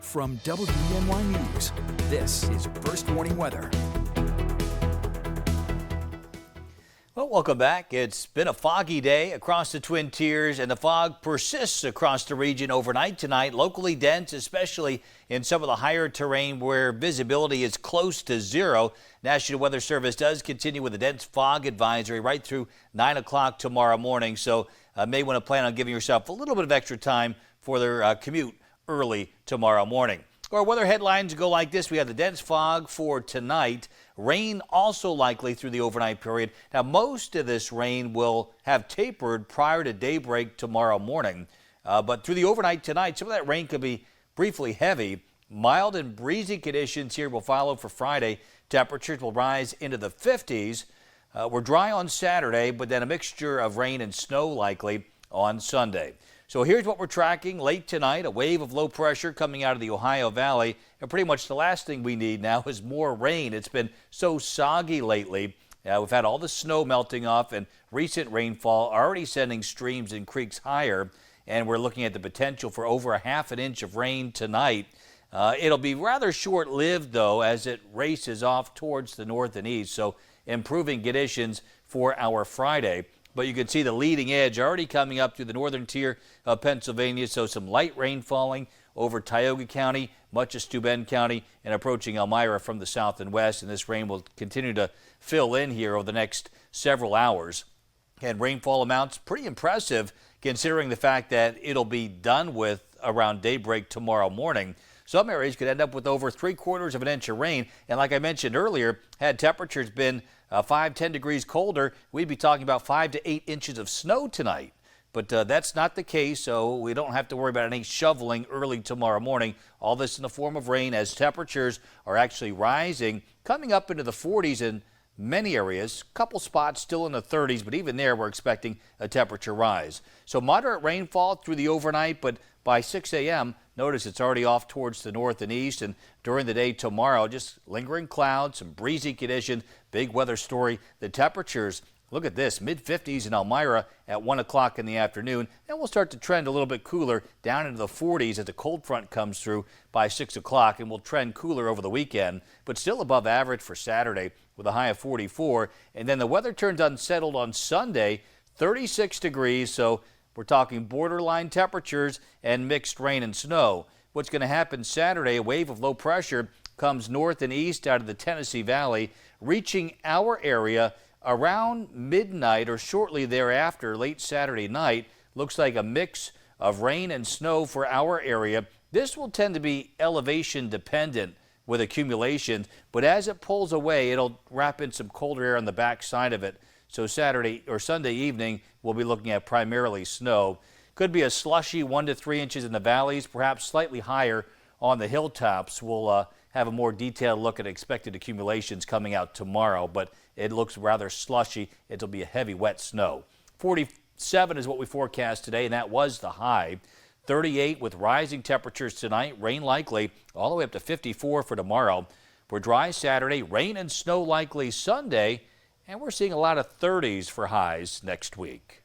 From WENY News, this is First Warning Weather. Well, welcome back. It's been a foggy day across the Twin Tiers, and the fog persists across the region overnight tonight, locally dense, especially in some of the higher terrain where visibility is close to zero. National Weather Service does continue with a dense fog advisory right through 9 o'clock tomorrow morning, so may want to plan on giving yourself a little bit of extra time for their commute early tomorrow morning. Our weather headlines go like this. We have the dense fog for tonight. Rain also likely through the overnight period. Now, most of this rain will have tapered prior to daybreak tomorrow morning. But through the overnight tonight, some of that rain could be briefly heavy. Mild and breezy conditions here will follow for Friday. Temperatures will rise into the 50s. We're dry on Saturday, but then a mixture of rain and snow likely on Sunday. So here's what we're tracking late tonight, a wave of low pressure coming out of the Ohio Valley. And pretty much the last thing we need now is more rain. It's been so soggy lately. We've had all the snow melting off and recent rainfall already sending streams and creeks higher. And we're looking at the potential for over a half an inch of rain tonight. It'll be rather short-lived, though, as it races off towards the north and east. So improving conditions for our Friday. But you can see the leading edge already coming up through the northern tier of Pennsylvania. So some light rain falling over Tioga County, much of Steuben County, and approaching Elmira from the south and west. And this rain will continue to fill in here over the next several hours. And rainfall amounts pretty impressive considering the fact that it'll be done with around daybreak tomorrow morning. Some areas could end up with over 3/4 of an inch of rain. And like I mentioned earlier, had temperatures been 5-10 degrees colder, we'd be talking about 5 to 8 inches of snow tonight. But that's not the case, so we don't have to worry about any shoveling early tomorrow morning. All this in the form of rain as temperatures are actually rising, coming up into the 40s in many areas. A couple spots still in the 30s, but even there we're expecting a temperature rise. So moderate rainfall through the overnight, but by 6 a.m., notice it's already off towards the north and east. And during the day tomorrow, just lingering clouds, some breezy conditions, big weather story. The temperatures, look at this, mid-50s in Elmira at 1 o'clock in the afternoon. Then we'll start to trend a little bit cooler down into the 40s as the cold front comes through by 6 o'clock. And we'll trend cooler over the weekend, but still above average for Saturday with a high of 44. And then the weather turns unsettled on Sunday, 36 degrees. So we're talking borderline temperatures and mixed rain and snow. What's going to happen Saturday, a wave of low pressure comes north and east out of the Tennessee Valley, reaching our area around midnight or shortly thereafter, late Saturday night. Looks like a mix of rain and snow for our area. This will tend to be elevation dependent with accumulation, but as it pulls away, it'll wrap in some colder air on the back side of it. So Saturday or Sunday evening, we'll be looking at primarily snow. Could be a slushy 1 to 3 inches in the valleys, perhaps slightly higher on the hilltops. We'll have a more detailed look at expected accumulations coming out tomorrow, but it looks rather slushy. It'll be a heavy, wet snow. 47 is what we forecast today, and that was the high. 38 with rising temperatures tonight, rain likely, all the way up to 54 for tomorrow. We're dry Saturday, rain and snow likely Sunday. And we're seeing a lot of 30s for highs next week.